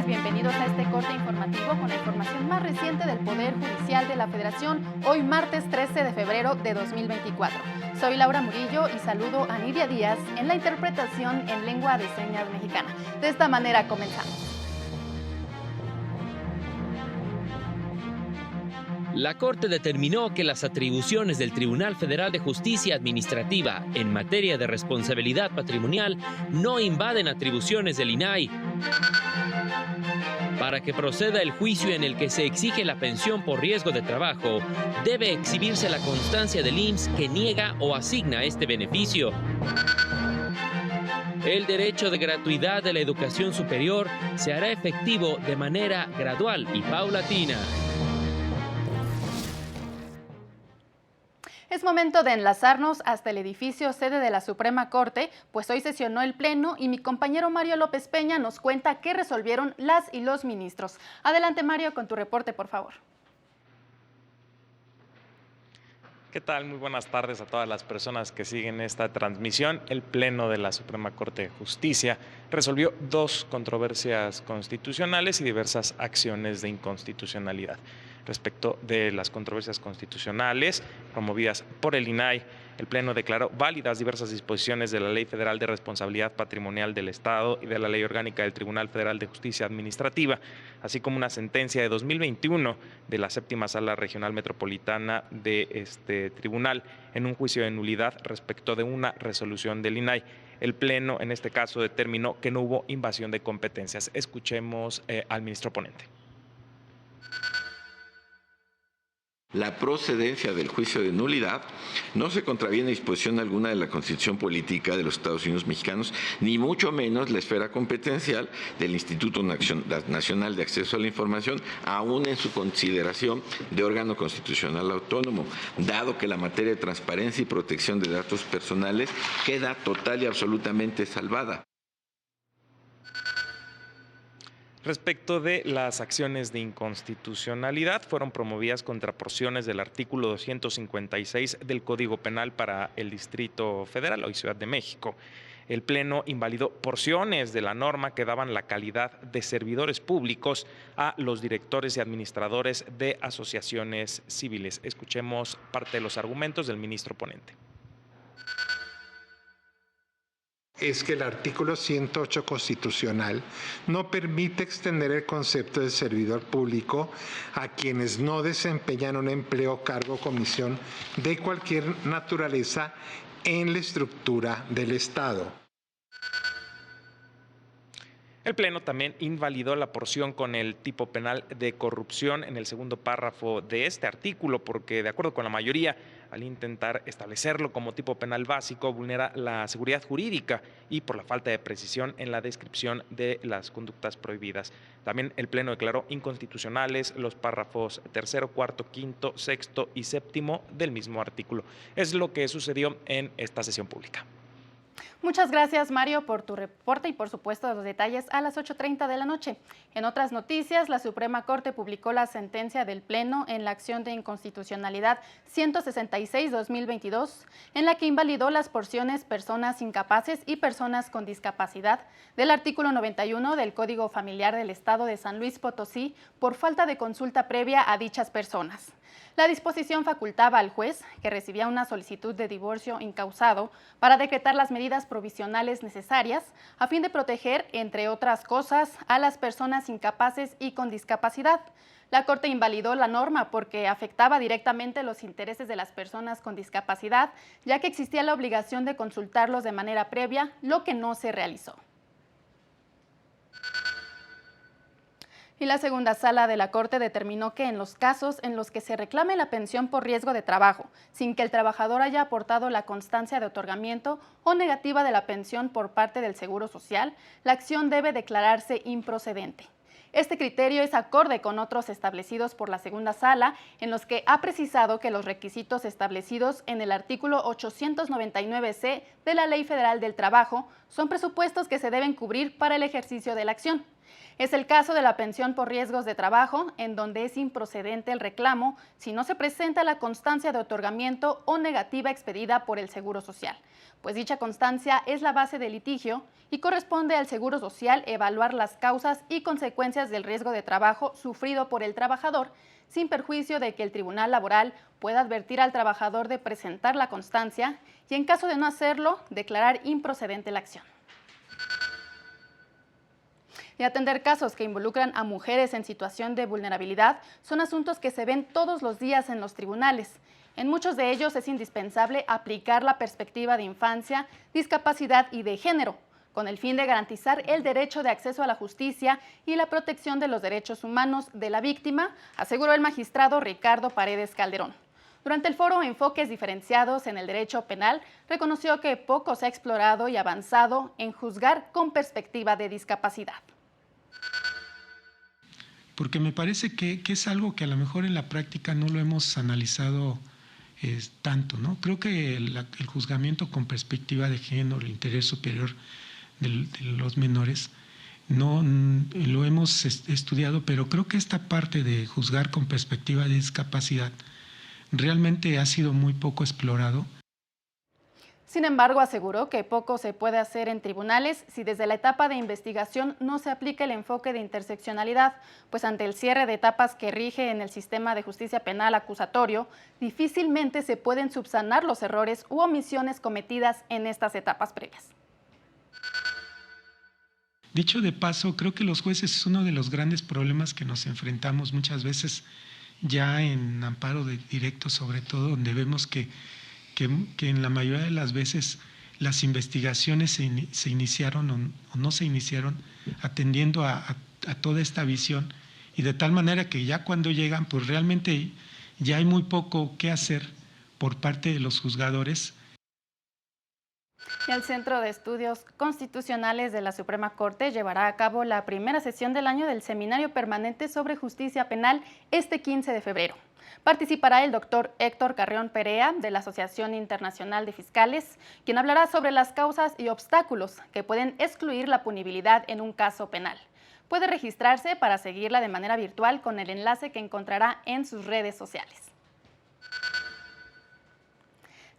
tardes, bienvenidos a este corte informativo con la información más reciente del Poder Judicial de la Federación, hoy martes 13 de febrero de 2024. Soy Laura Murillo y saludo a Nidia Díaz en la interpretación en lengua de señas mexicana. De esta manera comenzamos. La Corte determinó que las atribuciones del Tribunal Federal de Justicia Administrativa en materia de responsabilidad patrimonial no invaden atribuciones del INAI. Para que proceda el juicio en el que se exige la pensión por riesgo de trabajo, debe exhibirse la constancia del IMSS que niega o asigna este beneficio. El derecho de gratuidad de la educación superior se hará efectivo de manera gradual y paulatina. Es momento de enlazarnos hasta el edificio sede de la Suprema Corte, pues hoy sesionó el Pleno y mi compañero Mario López Peña nos cuenta qué resolvieron las y los ministros. Adelante, Mario, con tu reporte, por favor. ¿Qué tal? Muy buenas tardes a todas las personas que siguen esta transmisión. El Pleno de la Suprema Corte de Justicia resolvió 2 controversias constitucionales y diversas acciones de inconstitucionalidad. Respecto de las controversias constitucionales promovidas por el INAI, el Pleno declaró válidas diversas disposiciones de la Ley Federal de Responsabilidad Patrimonial del Estado y de la Ley Orgánica del Tribunal Federal de Justicia Administrativa, así como una sentencia de 2021 de la Séptima Sala Regional Metropolitana de este tribunal en un juicio de nulidad respecto de una resolución del INAI. El Pleno, en este caso, determinó que no hubo invasión de competencias. Escuchemos al ministro ponente. La procedencia del juicio de nulidad no se contraviene disposición alguna de la Constitución Política de los Estados Unidos Mexicanos, ni mucho menos la esfera competencial del Instituto Nacional de Acceso a la Información, aún en su consideración de órgano constitucional autónomo, dado que la materia de transparencia y protección de datos personales queda total y absolutamente salvada. Respecto de las acciones de inconstitucionalidad, fueron promovidas contra porciones del artículo 256 del Código Penal para el Distrito Federal, hoy Ciudad de México. El Pleno invalidó porciones de la norma que daban la calidad de servidores públicos a los directores y administradores de asociaciones civiles. Escuchemos parte de los argumentos del ministro ponente. Es que el artículo 108 constitucional no permite extender el concepto de servidor público a quienes no desempeñan un empleo, cargo o comisión de cualquier naturaleza en la estructura del Estado. El Pleno también invalidó la porción con el tipo penal de corrupción en el segundo párrafo de este artículo, porque de acuerdo con la mayoría, al intentar establecerlo como tipo penal básico, vulnera la seguridad jurídica y por la falta de precisión en la descripción de las conductas prohibidas. También el Pleno declaró inconstitucionales los párrafos 3º, 4º, 5º, 6º y 7º del mismo artículo. Es lo que sucedió en esta sesión pública. Muchas gracias, Mario, por tu reporte y por supuesto los detalles a las 8:30 de la noche. En otras noticias, la Suprema Corte publicó la sentencia del Pleno en la acción de inconstitucionalidad 166-2022, en la que invalidó las porciones personas incapaces y personas con discapacidad del artículo 91 del Código Familiar del Estado de San Luis Potosí por falta de consulta previa a dichas personas. La disposición facultaba al juez, que recibía una solicitud de divorcio incausado, para decretar las medidas provisionales necesarias a fin de proteger, entre otras cosas, a las personas incapaces y con discapacidad. La Corte invalidó la norma porque afectaba directamente los intereses de las personas con discapacidad, ya que existía la obligación de consultarlos de manera previa, lo que no se realizó. Y la segunda sala de la Corte determinó que en los casos en los que se reclame la pensión por riesgo de trabajo, sin que el trabajador haya aportado la constancia de otorgamiento o negativa de la pensión por parte del Seguro Social, la acción debe declararse improcedente. Este criterio es acorde con otros establecidos por la segunda sala, en los que ha precisado que los requisitos establecidos en el artículo 899C de la Ley Federal del Trabajo son presupuestos que se deben cubrir para el ejercicio de la acción. Es el caso de la pensión por riesgos de trabajo, en donde es improcedente el reclamo si no se presenta la constancia de otorgamiento o negativa expedida por el Seguro Social, pues dicha constancia es la base del litigio y corresponde al Seguro Social evaluar las causas y consecuencias del riesgo de trabajo sufrido por el trabajador, sin perjuicio de que el Tribunal Laboral pueda advertir al trabajador de presentar la constancia y, en caso de no hacerlo, declarar improcedente la acción. Y atender casos que involucran a mujeres en situación de vulnerabilidad son asuntos que se ven todos los días en los tribunales. En muchos de ellos es indispensable aplicar la perspectiva de infancia, discapacidad y de género, con el fin de garantizar el derecho de acceso a la justicia y la protección de los derechos humanos de la víctima, aseguró el magistrado Ricardo Paredes Calderón. Durante el foro Enfoques Diferenciados en el Derecho Penal, reconoció que poco se ha explorado y avanzado en juzgar con perspectiva de discapacidad. Porque me parece que es algo que a lo mejor en la práctica no lo hemos analizado tanto, ¿no? Creo que el juzgamiento con perspectiva de género, el interés superior de los menores, no lo hemos estudiado, pero creo que esta parte de juzgar con perspectiva de discapacidad realmente ha sido muy poco explorado. Sin embargo, aseguró que poco se puede hacer en tribunales si desde la etapa de investigación no se aplica el enfoque de interseccionalidad, pues ante el cierre de etapas que rige en el sistema de justicia penal acusatorio, difícilmente se pueden subsanar los errores u omisiones cometidas en estas etapas previas. Dicho de paso, creo que los jueces es uno de los grandes problemas que nos enfrentamos muchas veces ya en amparo directo, sobre todo, donde vemos que en la mayoría de las veces las investigaciones se iniciaron o no se iniciaron atendiendo a toda esta visión, y de tal manera que ya cuando llegan, pues realmente ya hay muy poco que hacer por parte de los juzgadores. Y el Centro de Estudios Constitucionales de la Suprema Corte llevará a cabo la primera sesión del año del Seminario Permanente sobre Justicia Penal este 15 de febrero. Participará el doctor Héctor Carrión Perea, de la Asociación Internacional de Fiscales, quien hablará sobre las causas y obstáculos que pueden excluir la punibilidad en un caso penal. Puede registrarse para seguirla de manera virtual con el enlace que encontrará en sus redes sociales.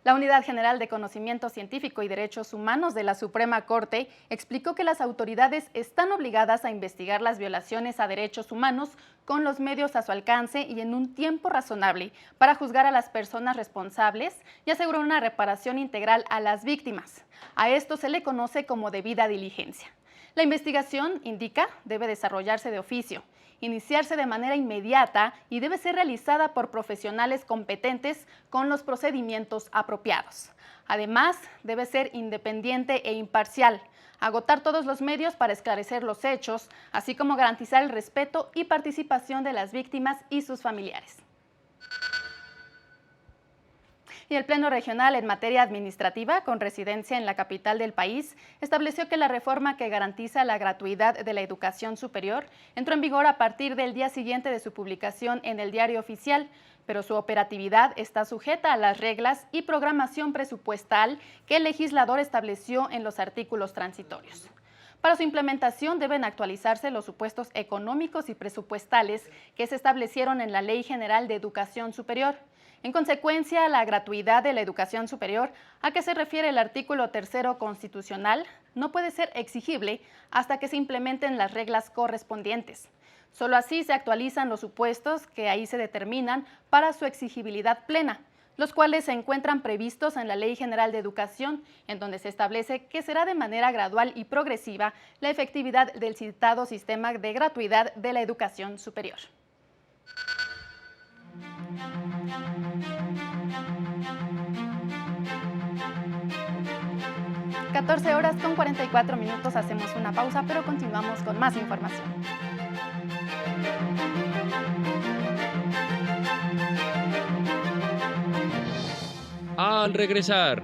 La Unidad General de Conocimiento Científico y Derechos Humanos de la Suprema Corte explicó que las autoridades están obligadas a investigar las violaciones a derechos humanos con los medios a su alcance y en un tiempo razonable para juzgar a las personas responsables y asegurar una reparación integral a las víctimas. A esto se le conoce como debida diligencia. La investigación, indica, debe desarrollarse de oficio, iniciarse de manera inmediata y debe ser realizada por profesionales competentes con los procedimientos apropiados. Además, debe ser independiente e imparcial, agotar todos los medios para esclarecer los hechos, así como garantizar el respeto y participación de las víctimas y sus familiares. Y el Pleno Regional en materia administrativa, con residencia en la capital del país, estableció que la reforma que garantiza la gratuidad de la educación superior entró en vigor a partir del día siguiente de su publicación en el Diario Oficial, pero su operatividad está sujeta a las reglas y programación presupuestal que el legislador estableció en los artículos transitorios. Para su implementación deben actualizarse los supuestos económicos y presupuestales que se establecieron en la Ley General de Educación Superior. En consecuencia, la gratuidad de la educación superior, a que se refiere el artículo 3º constitucional, no puede ser exigible hasta que se implementen las reglas correspondientes. Solo así se actualizan los supuestos que ahí se determinan para su exigibilidad plena, los cuales se encuentran previstos en la Ley General de Educación, en donde se establece que será de manera gradual y progresiva la efectividad del citado sistema de gratuidad de la educación superior. (14:44), hacemos una pausa, pero continuamos con más información. Al regresar,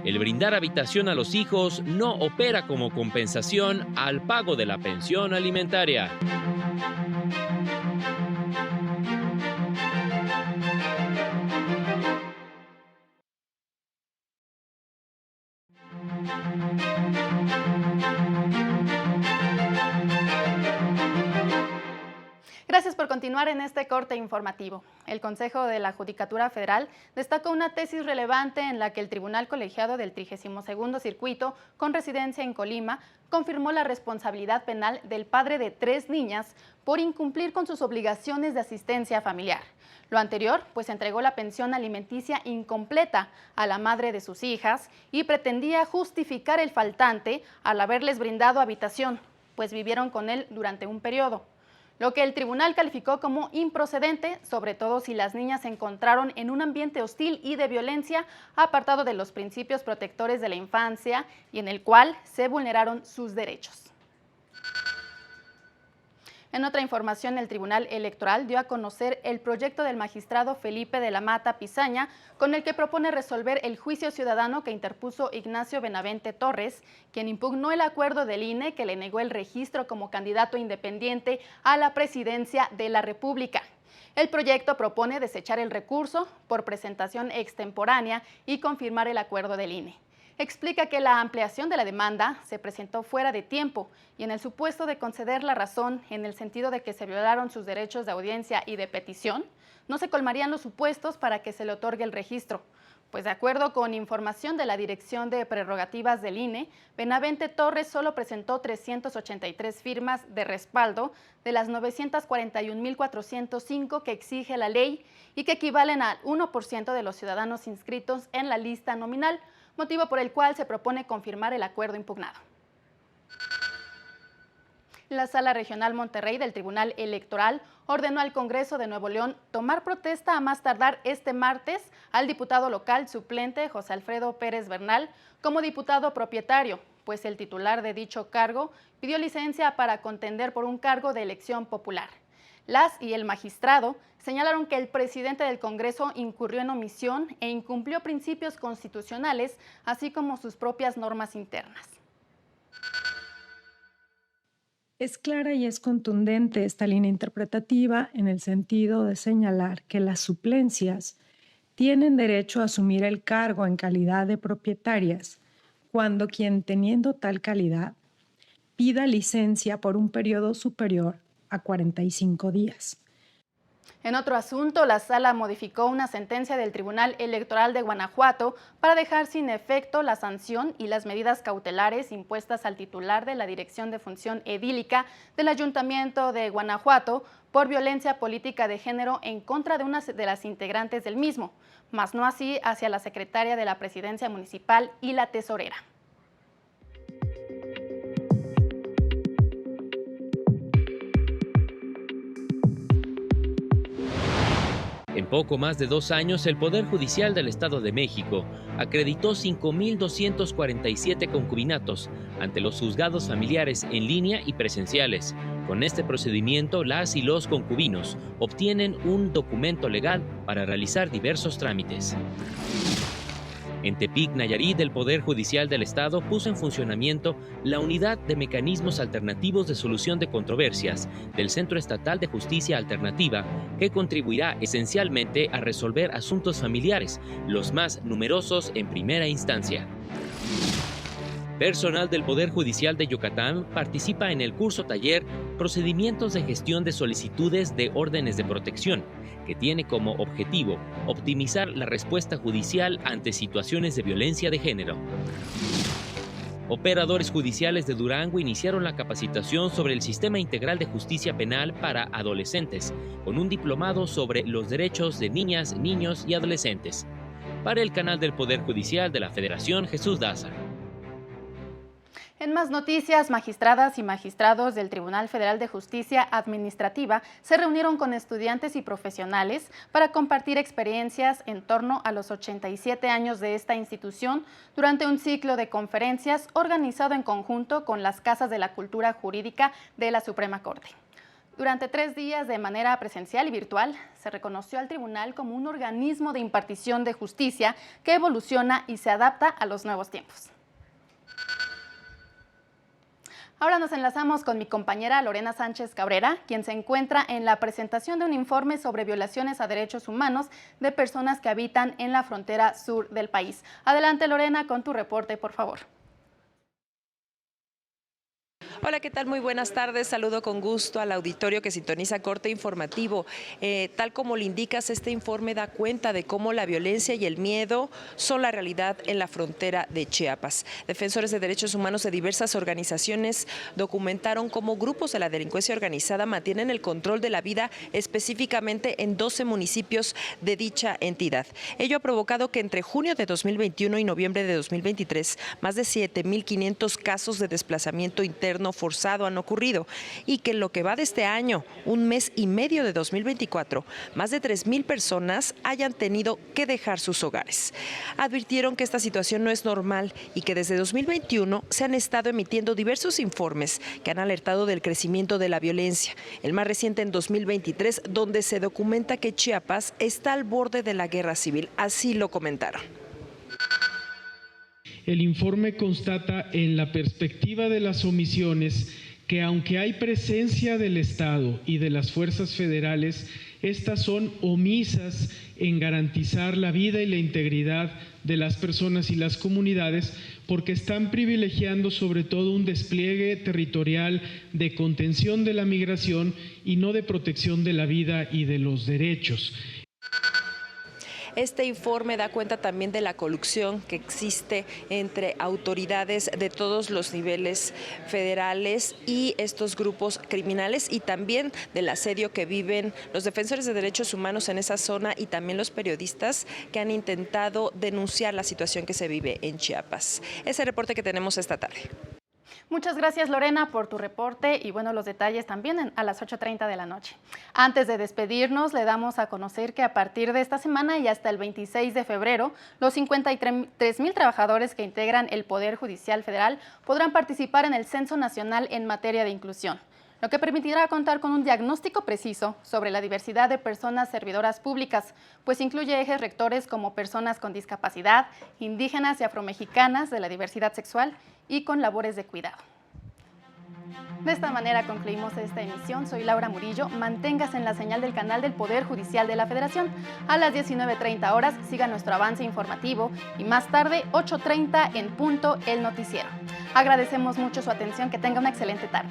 el brindar habitación a los hijos no opera como compensación al pago de la pensión alimentaria. Gracias por continuar en este corte informativo. El Consejo de la Judicatura Federal destacó una tesis relevante en la que el Tribunal Colegiado del 32º Circuito, con residencia en Colima, confirmó la responsabilidad penal del padre de 3 niñas por incumplir con sus obligaciones de asistencia familiar. Lo anterior, pues entregó la pensión alimenticia incompleta a la madre de sus hijas y pretendía justificar el faltante al haberles brindado habitación, pues vivieron con él durante un periodo. Lo que el tribunal calificó como improcedente, sobre todo si las niñas se encontraron en un ambiente hostil y de violencia, apartado de los principios protectores de la infancia y en el cual se vulneraron sus derechos. En otra información, el Tribunal Electoral dio a conocer el proyecto del magistrado Felipe de la Mata Pizaña, con el que propone resolver el juicio ciudadano que interpuso Ignacio Benavente Torres, quien impugnó el acuerdo del INE que le negó el registro como candidato independiente a la presidencia de la República. El proyecto propone desechar el recurso por presentación extemporánea y confirmar el acuerdo del INE. Explica que la ampliación de la demanda se presentó fuera de tiempo y en el supuesto de conceder la razón en el sentido de que se violaron sus derechos de audiencia y de petición, no se colmarían los supuestos para que se le otorgue el registro. Pues de acuerdo con información de la Dirección de Prerrogativas del INE, Benavente Torres solo presentó 383 firmas de respaldo de las 941.405 que exige la ley y que equivalen al 1% de los ciudadanos inscritos en la lista nominal, motivo por el cual se propone confirmar el acuerdo impugnado. La Sala Regional Monterrey del Tribunal Electoral ordenó al Congreso de Nuevo León tomar protesta a más tardar este martes al diputado local suplente José Alfredo Pérez Bernal como diputado propietario, pues el titular de dicho cargo pidió licencia para contender por un cargo de elección popular. Las y el magistrado señalaron que el presidente del Congreso incurrió en omisión e incumplió principios constitucionales, así como sus propias normas internas. Es clara y es contundente esta línea interpretativa en el sentido de señalar que las suplencias tienen derecho a asumir el cargo en calidad de propietarias cuando quien teniendo tal calidad pida licencia por un periodo superior a 45 días. En otro asunto, la Sala modificó una sentencia del Tribunal Electoral de Guanajuato para dejar sin efecto la sanción y las medidas cautelares impuestas al titular de la Dirección de Función Edílica del Ayuntamiento de Guanajuato por violencia política de género en contra de una de las integrantes del mismo, mas no así hacia la secretaria de la Presidencia Municipal y la tesorera. En poco más de 2 años, el Poder Judicial del Estado de México acreditó 5.247 concubinatos ante los juzgados familiares en línea y presenciales. Con este procedimiento, las y los concubinos obtienen un documento legal para realizar diversos trámites. En Tepic, Nayarit, el Poder Judicial del Estado puso en funcionamiento la Unidad de Mecanismos Alternativos de Solución de Controversias del Centro Estatal de Justicia Alternativa, que contribuirá esencialmente a resolver asuntos familiares, los más numerosos en primera instancia. Personal del Poder Judicial de Yucatán participa en el curso taller Procedimientos de Gestión de Solicitudes de Órdenes de Protección, que tiene como objetivo optimizar la respuesta judicial ante situaciones de violencia de género. Operadores judiciales de Durango iniciaron la capacitación sobre el Sistema Integral de Justicia Penal para adolescentes, con un diplomado sobre los derechos de niñas, niños y adolescentes. Para el canal del Poder Judicial de la Federación, Jesús Daza. En más noticias, magistradas y magistrados del Tribunal Federal de Justicia Administrativa se reunieron con estudiantes y profesionales para compartir experiencias en torno a los 87 años de esta institución durante un ciclo de conferencias organizado en conjunto con las Casas de la Cultura Jurídica de la Suprema Corte. Durante 3 días de manera presencial y virtual, se reconoció al tribunal como un organismo de impartición de justicia que evoluciona y se adapta a los nuevos tiempos. Ahora nos enlazamos con mi compañera Lorena Sánchez Cabrera, quien se encuentra en la presentación de un informe sobre violaciones a derechos humanos de personas que habitan en la frontera sur del país. Adelante, Lorena, con tu reporte, por favor. Hola, ¿qué tal? Muy buenas tardes. Saludo con gusto al auditorio que sintoniza Corte Informativo. Tal como le indicas, este informe da cuenta de cómo la violencia y el miedo son la realidad en la frontera de Chiapas. Defensores de derechos humanos de diversas organizaciones documentaron cómo grupos de la delincuencia organizada mantienen el control de la vida específicamente en 12 municipios de dicha entidad. Ello ha provocado que entre junio de 2021 y noviembre de 2023, más de 7.500 casos de desplazamiento interno forzado han ocurrido y que en lo que va de este año, un mes y medio de 2024, más de 3.000 personas hayan tenido que dejar sus hogares. Advirtieron que esta situación no es normal y que desde 2021 se han estado emitiendo diversos informes que han alertado del crecimiento de la violencia. El más reciente en 2023, donde se documenta que Chiapas está al borde de la guerra civil. Así lo comentaron. El informe constata en la perspectiva de las omisiones que aunque hay presencia del Estado y de las fuerzas federales, estas son omisas en garantizar la vida y la integridad de las personas y las comunidades porque están privilegiando sobre todo un despliegue territorial de contención de la migración y no de protección de la vida y de los derechos. Este informe da cuenta también de la colusión que existe entre autoridades de todos los niveles federales y estos grupos criminales y también del asedio que viven los defensores de derechos humanos en esa zona y también los periodistas que han intentado denunciar la situación que se vive en Chiapas. Ese reporte que tenemos esta tarde. Muchas gracias, Lorena, por tu reporte y bueno, los detalles también a las 8:30 de la noche. Antes de despedirnos, le damos a conocer que a partir de esta semana y hasta el 26 de febrero, los 53,000 trabajadores que integran el Poder Judicial Federal podrán participar en el Censo Nacional en materia de inclusión, lo que permitirá contar con un diagnóstico preciso sobre la diversidad de personas servidoras públicas, pues incluye ejes rectores como personas con discapacidad, indígenas y afromexicanas de la diversidad sexual y con labores de cuidado. De esta manera concluimos esta emisión. Soy Laura Murillo. Manténgase en la señal del canal del Poder Judicial de la Federación. A las 19:30 horas siga nuestro avance informativo y más tarde 8:30 en punto el noticiero. Agradecemos mucho su atención. Que tenga una excelente tarde.